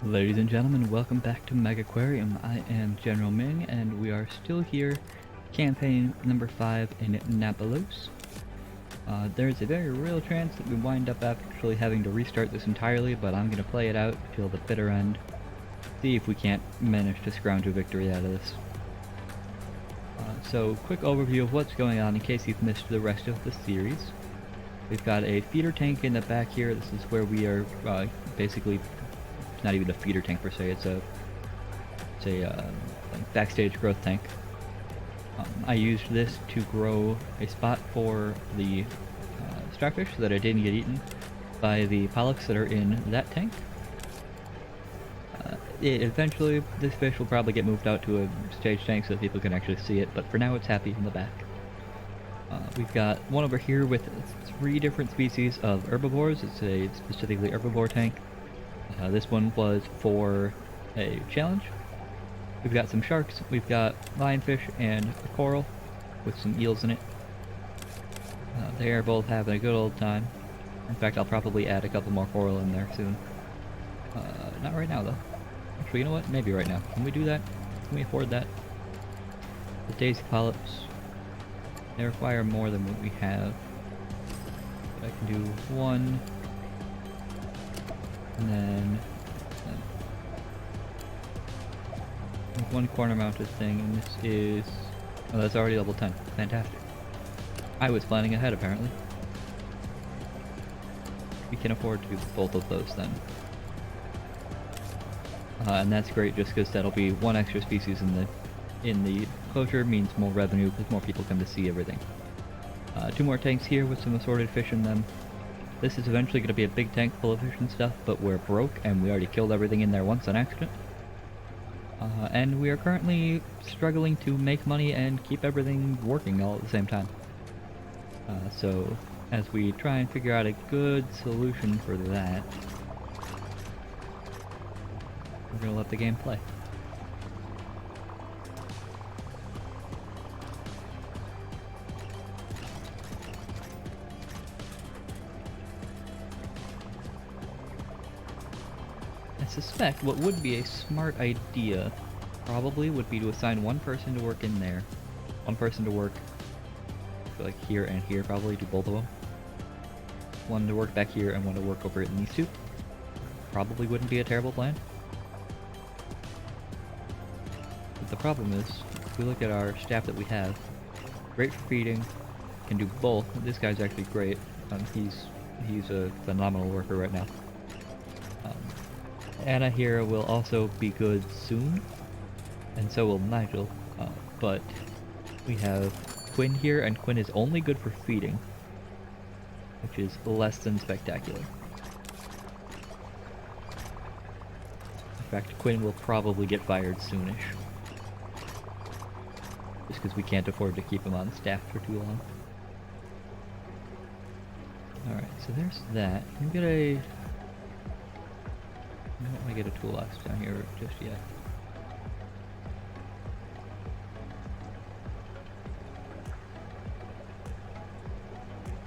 Ladies and gentlemen, welcome back to Megaquarium. I am GeneralMing, and we are still here, campaign number 5 in Napolos. There's a very real chance that we wind up actually having to restart this entirely, but I'm going to play it out till the bitter end, see if we can't manage to scrounge a victory out of this. So, quick overview of what's going on in case you've missed the rest of the series. We've got a feeder tank in the back here. This is where we are basically, it's not even a feeder tank per se, it's a like backstage growth tank. I used this to grow a spot for the starfish so that I didn't get eaten by the polyps that are in that tank. Eventually, this fish will probably get moved out to a stage tank so that people can actually see it, but for now it's happy in the back. We've got one over here with 3 different species of herbivores. It's a specifically herbivore tank. This one was for a challenge. We've got some sharks, we've got lionfish, and a coral with some eels in it. They are both having a good old time. In fact, I'll probably add a couple more coral in there soon. Not right now, though. Actually, you know what? Maybe right now. Can we do that? Can we afford that? The daisy polyps. They require more than what we have. But I can do 1. And then... 1 corner mounted thing, and this is... Oh, that's already level 10. Fantastic. I was planning ahead, apparently. We can afford to do both of those, then. And that's great just because that'll be 1 extra species in the closure, means more revenue because more people come to see everything. 2 more tanks here with some assorted fish in them. This is eventually going to be a big tank full of fish and stuff, but we're broke and we already killed everything in there once on accident. And we are currently struggling to make money and keep everything working all at the same time. So as we try and figure out a good solution for that, we're going to let the game play. I suspect what would be a smart idea probably would be to assign 1 person to work in there. 1 person to work like here and here, probably do both of them. 1 to work back here and 1 to work over in these 2. Probably wouldn't be a terrible plan. But the problem is, if we look at our staff that we have, great for feeding, can do both. This guy's actually great. He's a phenomenal worker right now. Anna here will also be good soon, and so will Nigel, but we have Quinn here, and Quinn is only good for feeding, which is less than spectacular. In fact, Quinn will probably get fired soonish, just because we can't afford to keep him on staff for too long. Alright, so there's that. Can we get a... I don't want to get a toolbox down here just yet.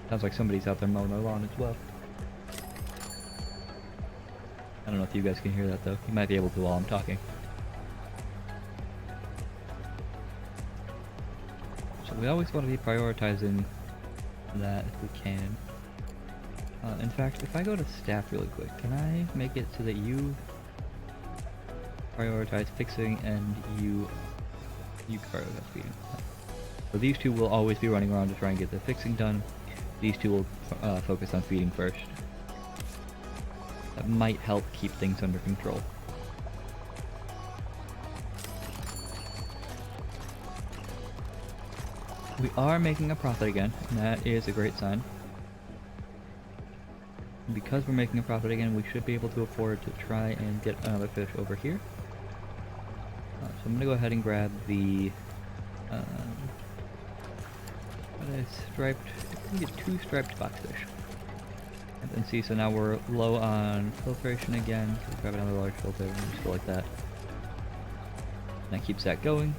Sounds like somebody's out there mowing their lawn as well. I don't know if you guys can hear that though. You might be able to while I'm talking. So we always want to be prioritizing that if we can. In fact, if I go to staff really quick, can I make it so that you prioritize fixing and you prioritize feeding? So these 2 will always be running around to try and get the fixing done. These 2 will focus on feeding first. That might help keep things under control. We are making a profit again, and that is a great sign. Because we're making a profit again, we should be able to afford to try and get another fish over here. So I'm going to go ahead and grab the striped, I can get 2 striped foxfish. And then see, so now we're low on filtration again. So grab another large filter and just go like that. And that keeps that going.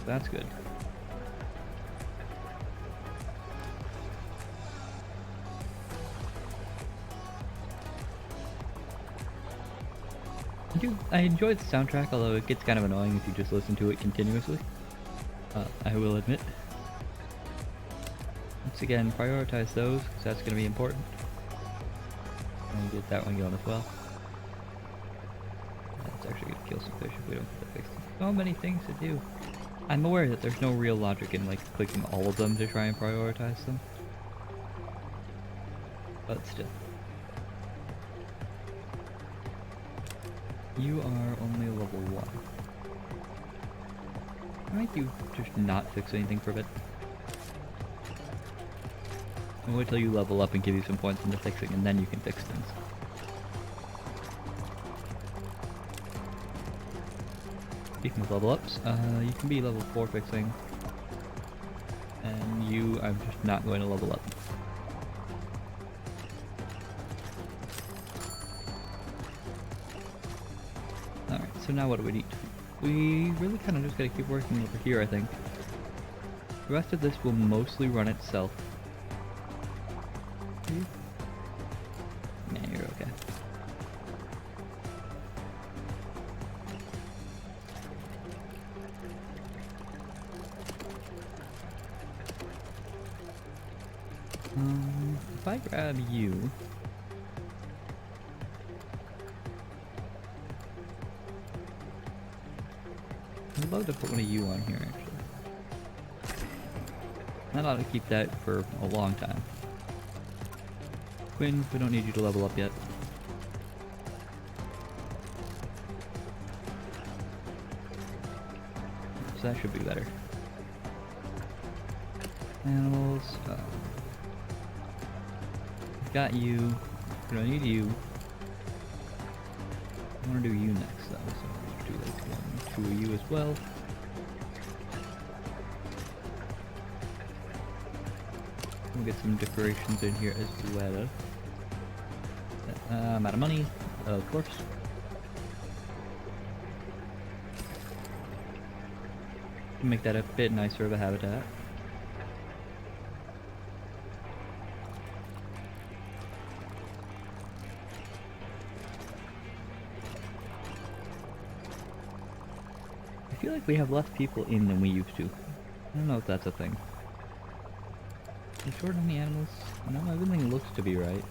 That's good. I enjoy the soundtrack, although it gets kind of annoying if you just listen to it continuously. I will admit. Once again, prioritize those, because that's going to be important. And get that one going as well. That's actually going to kill some fish if we don't get that fixed. So many things to do. I'm aware that there's no real logic in like clicking all of them to try and prioritize them. But still. You are only level 1. Why don't you just not fix anything for a bit? I'll wait till you level up and give you some points into fixing, and then you can fix things. Speaking of level ups, you can be level 4 fixing, and I'm just not going to level up. Alright, so now what do we need? We really kind of just gotta keep working over here, I think. The rest of this will mostly run itself. Nah, you're okay. If I grab you... I'd love to put one of you on here, actually. That ought to keep that for a long time. Quinn, we don't need you to level up yet. So that should be better. Animals, got you. We don't need you. I want to do you next though, so I'll do like 1, 2 of you as well. We'll get some decorations in here as well. I'm out of money, of course. Make that a bit nicer of a habitat. I feel like we have less people in than we used to. I don't know if that's a thing. Are we short on the animals? No, everything looks to be right.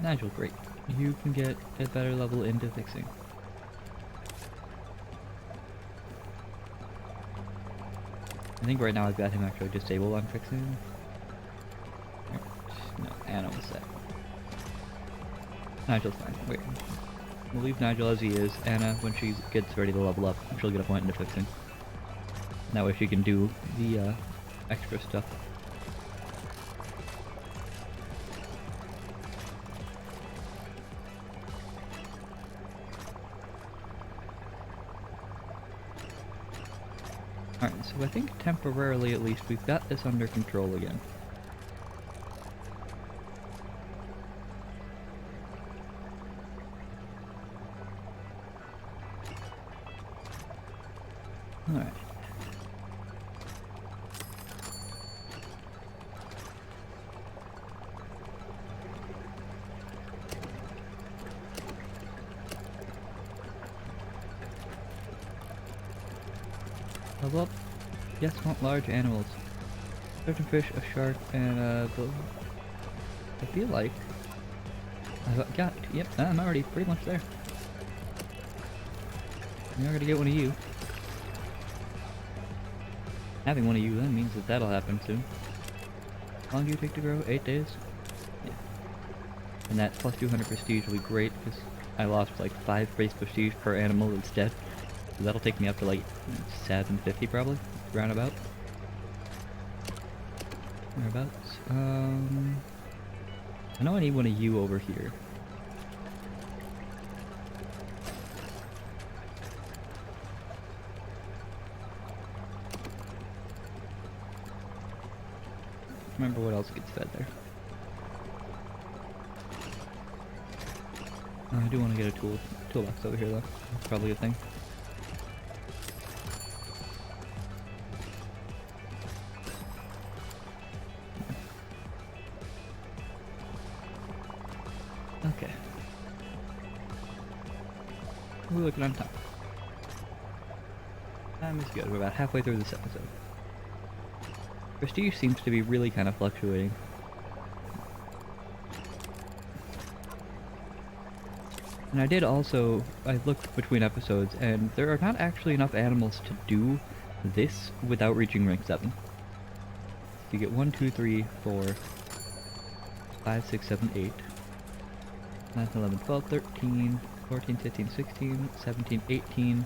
Nigel, great. You can get a better level into fixing. I think right now I've got him actually disabled on fixing. No, animal set. Nigel's fine. Wait. We'll leave Nigel as he is. Anna, when she gets ready to level up, she'll get a point into fixing. That way she can do the extra stuff. Alright, so I think temporarily at least we've got this under control again. Alright. Level up. Yes, want large animals. Certain fish, a shark, and a bull. I feel like I've got. Yep, I'm already pretty much there. You're gonna get one of you. Having one of you then means that that'll happen soon. How long do you take to grow? 8 days? Yeah. And that plus 200 prestige will be great because I lost like 5 base prestige per animal instead. So that'll take me up to like 750 probably, roundabout. Whereabouts? I know I need one of you over here. Remember what else gets fed there. I do want to get a toolbox over here though. That's probably a thing. Okay. We're looking on time. Time is good. We're about halfway through this episode. Prestige seems to be really kind of fluctuating. And I looked between episodes, and there are not actually enough animals to do this without reaching rank 7. You get 1, 2, 3, 4, 5, 6, 7, 8, 9, 11, 12, 13, 14, 15, 16, 17, 18,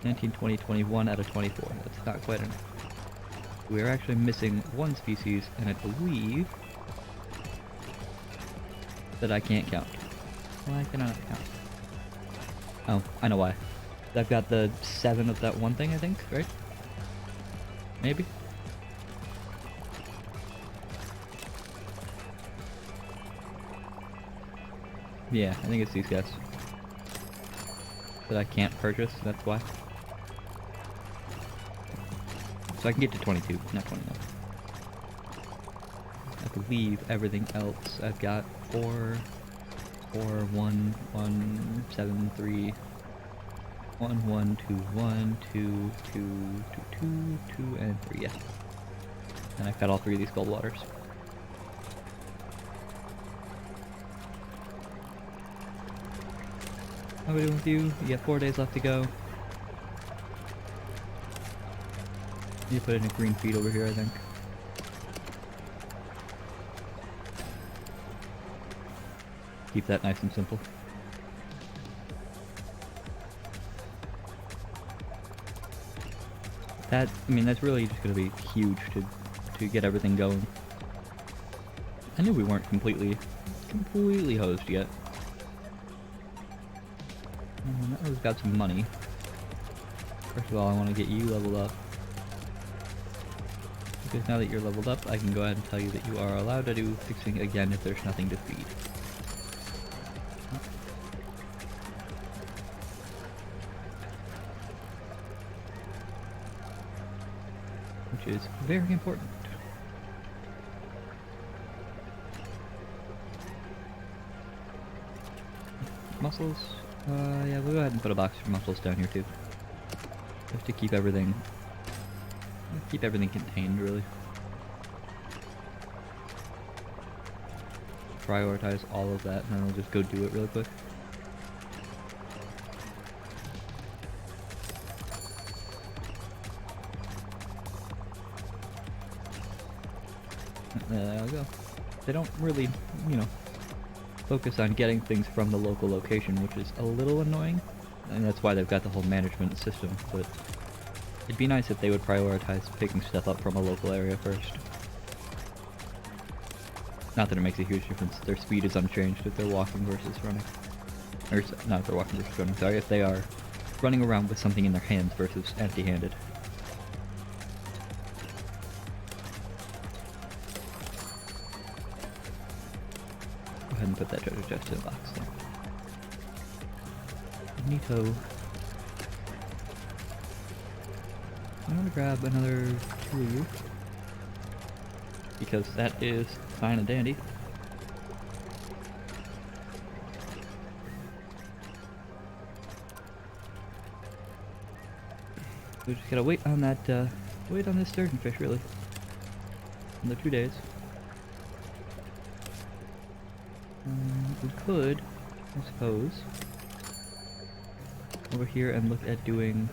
19, 20, 21 out of 24. That's not quite enough. We are actually missing one species, and I believe that I can't count. Why can I not count? Oh, I know why. I've got the 7 of that one thing, I think, right? Maybe? Yeah, I think it's these guys. That I can't purchase, that's why. So I can get to 22, not 21. I believe everything else I've got 4, 1, 1, 7, 3, 1, 1, 2, 1, 2, 2, 2, 2, 2, and 3, yeah. And I've got all 3 of these cold waters. How are we doing with you? You got 4 days left to go. You put in a green feed over here, I think. Keep that nice and simple. I mean, that's really just gonna be huge to get everything going. I knew we weren't completely hosed yet. Now we've got some money. First of all, I want to get you leveled up. Because now that you're leveled up, I can go ahead and tell you that you are allowed to do fixing again if there's nothing to feed. Which is very important. Mussels? Yeah, we'll go ahead and put a box for mussels down here too. Just to keep everything contained, really. Prioritize all of that, and then we'll just go do it real quick. There we go. They don't really, focus on getting things from the local location, which is a little annoying. And that's why they've got the whole management system, but it'd be nice if they would prioritize picking stuff up from a local area first. Not that it makes a huge difference. Their speed is unchanged if they're walking versus running. Or, not if they're walking versus running, sorry, if they are running around with something in their hands versus empty-handed. Go ahead and put that treasure chest in the box there. Neato. I'm gonna grab another 2, because that is fine and dandy. We just gotta wait on that, wait on this sturgeon fish, really. Another 2 days. We could, I suppose, over here and look at doing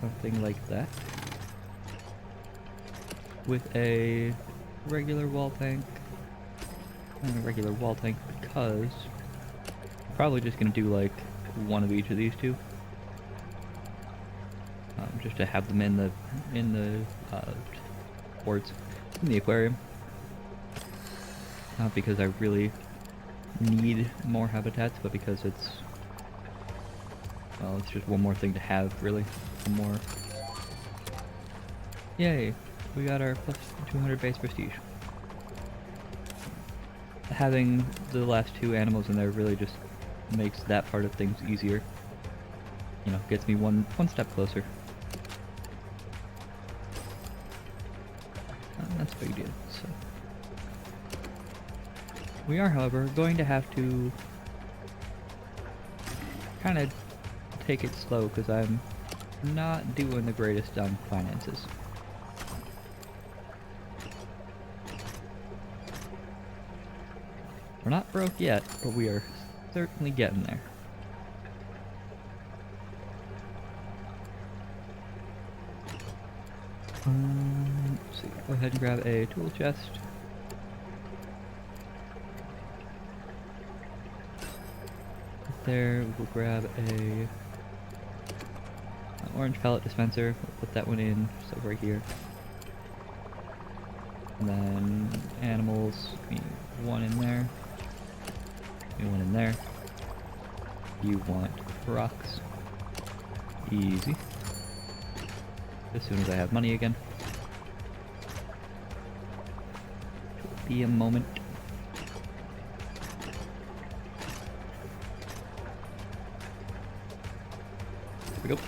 something like that with a regular wall tank and a regular wall tank, because I'm probably just gonna do like one of each of these two, just to have them in the ports in the aquarium. Not because I really need more habitats, but because it's, well, it's just one more thing to have, really. One more. Yay! We got our plus 200 base prestige. having the last two animals in there really just makes that part of things easier. You know, gets me one step closer. That's a big deal. So we are, however, going to have to kind of take it slow because I'm not doing the greatest on finances. We're not broke yet, but we are certainly getting there. Let's see, go ahead and grab a tool chest. There, we'll grab an orange pellet dispenser. We'll put that one in, just like right here. And then animals, we need one in there. We need one in there. You want rocks. Easy. As soon as I have money again. It'll be a moment. There we go.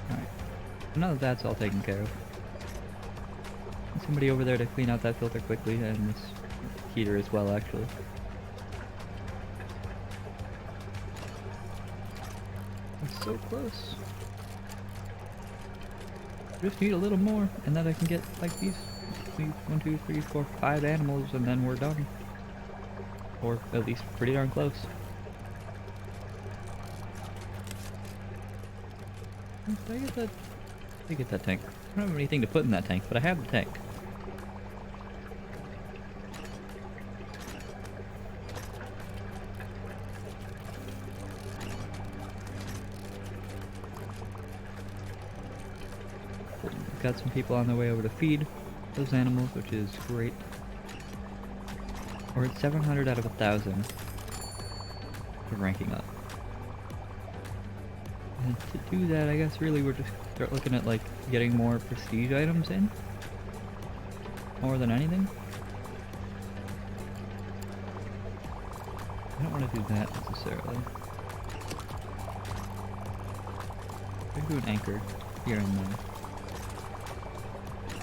Alright. Now that that's all taken care of. Somebody over there to clean out that filter quickly, and this heater as well, actually. It's so close. Just need a little more, and then I can get like these 1, 2, 3, 4, 5 animals, and then we're done. Or at least pretty darn close. Did I get that? Did I get that tank? I don't have anything to put in that tank, but I have the tank. Got some people on their way over to feed those animals, which is great. We're at 700 out of 1,000 for ranking up. And to do that, I guess really we're just start looking at like getting more prestige items in, more than anything. I don't want to do that necessarily. I can do an anchor here and there.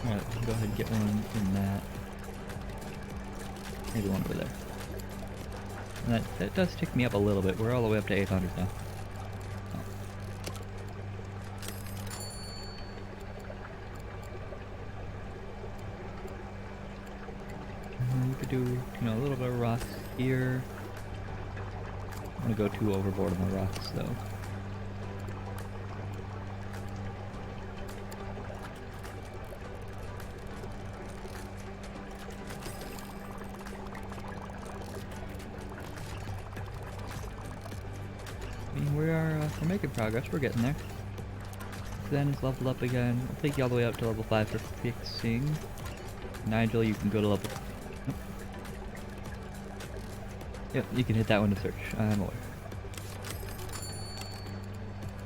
Alright, go ahead and get one in that. Maybe one over there. And that does tick me up a little bit. We're all the way up to 800 now. We could do, you know, a little bit of rocks here. I'm gonna go too overboard on the rocks though. We're making progress, we're getting there. Then it's leveled up again. I'll take you all the way up to level 5 for fixing. Nigel, you can go to level... Oh. Yep, you can hit that one to search. I'm aware.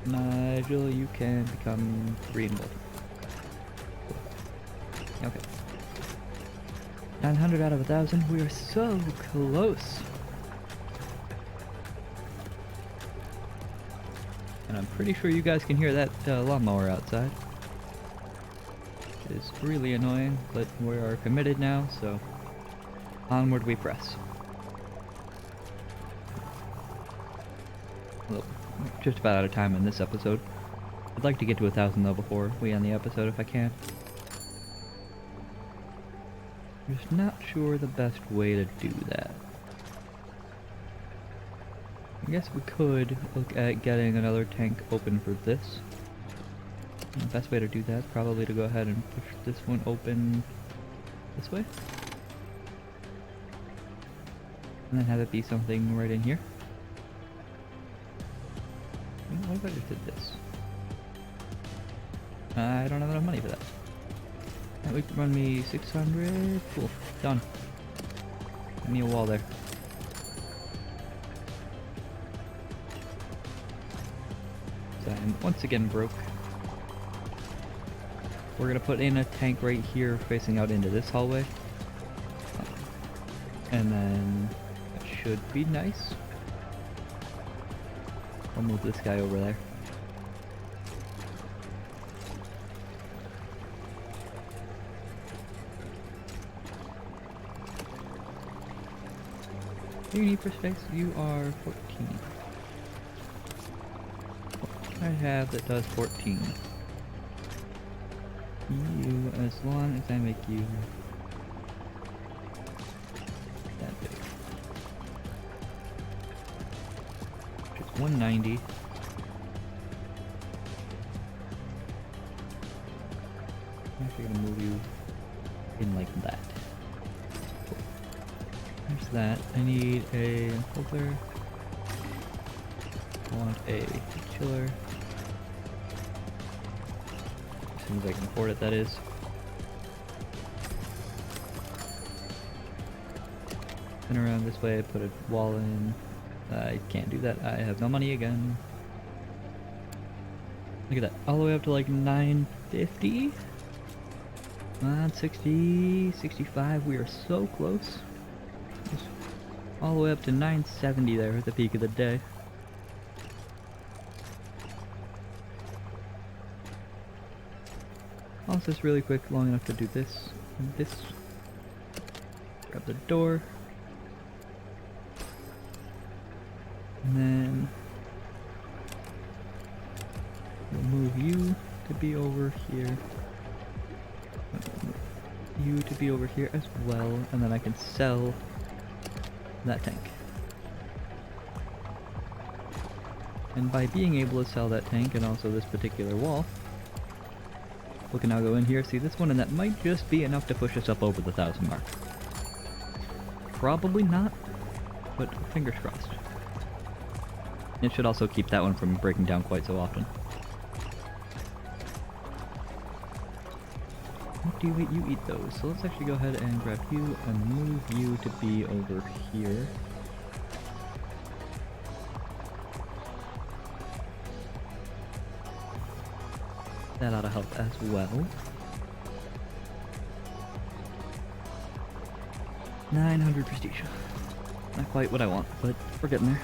Nigel, you can become 3 and gold. Cool. Okay. 900 out of 1,000. We are so close. And I'm pretty sure you guys can hear that lawnmower outside. Which is really annoying, but we are committed now, so onward we press. Well, just about out of time in this episode. I'd like to get to 1,000 though before we end the episode if I can. Just not sure the best way to do that. I guess we could look at getting another tank open for this. And the best way to do that is probably to go ahead and push this one open this way. And then have it be something right in here. What if I just did this? I don't have enough money for that. That would run me 600. Cool. Done. Give me a wall there. So I'm once again broke. We're gonna put in a tank right here facing out into this hallway. And then that should be nice. I'll move this guy over there. What do you need for space? You are 14. What can I have that does 14? You, as long as I make you that big. Which is 190. I'm actually gonna move you in like that. There's that. I need a filter. I want a chiller. As soon as I can afford it, that is. Spin around this way, put a wall in. I can't do that. I have no money again. Look at that. All the way up to like 950? 60, 65. We are so close. All the way up to 970 there at the peak of the day. Pause this really quick, long enough to do this and this. Grab the door. And then we'll move you to be over here. You to be over here as well, and then I can sell that tank. And by being able to sell that tank and also this particular wall, we can now go in here, see this one, and that might just be enough to push us up over the 1,000 mark. Probably not, but fingers crossed. It should also keep that one from breaking down quite so often. What do you eat? You eat those. So let's actually go ahead and grab you and move you to be over here. That ought to help as well. 900 prestige. Not quite what I want, but we're getting there.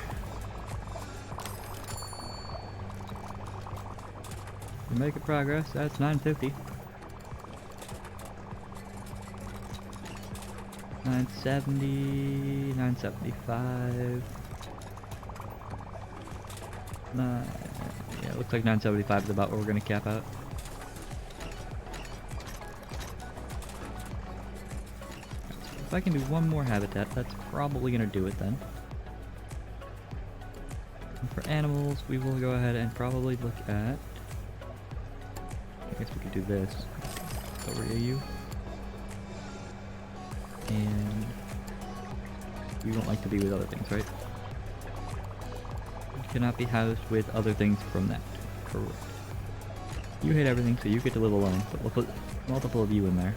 We're making progress. That's 950. 970, 975. Yeah, it looks like 975 is about where we're gonna cap out. If I can do one more habitat, that's probably gonna do it then. And for animals, we will go ahead and probably look at... I guess we could do this. Over to you. And you don't like to be with other things, right? You cannot be housed with other things from that. Correct. You hate everything, so you get to live alone, but we'll put multiple of you in there.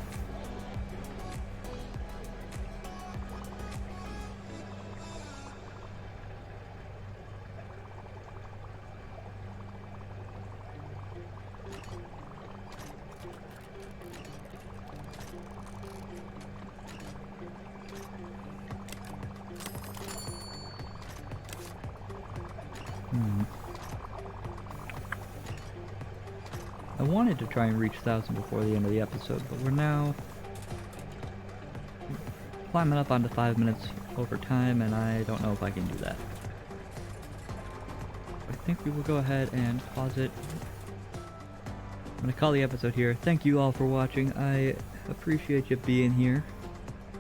I wanted to try and reach 1,000 before the end of the episode, but we're now climbing up onto 5 minutes over time, and I don't know if I can do that. I think we will go ahead and pause it. I'm going to call the episode here. Thank you all for watching. I appreciate you being here.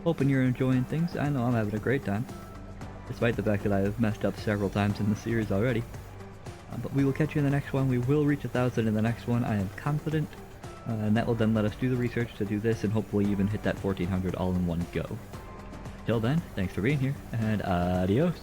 Hoping you're enjoying things. I know I'm having a great time, despite the fact that I have messed up several times in the series already. But we will catch you in the next one. We will reach 1,000 in the next one, I am confident. And that will then let us do the research to do this and hopefully even hit that 1,400 all in one go. Till then, thanks for being here, and adios.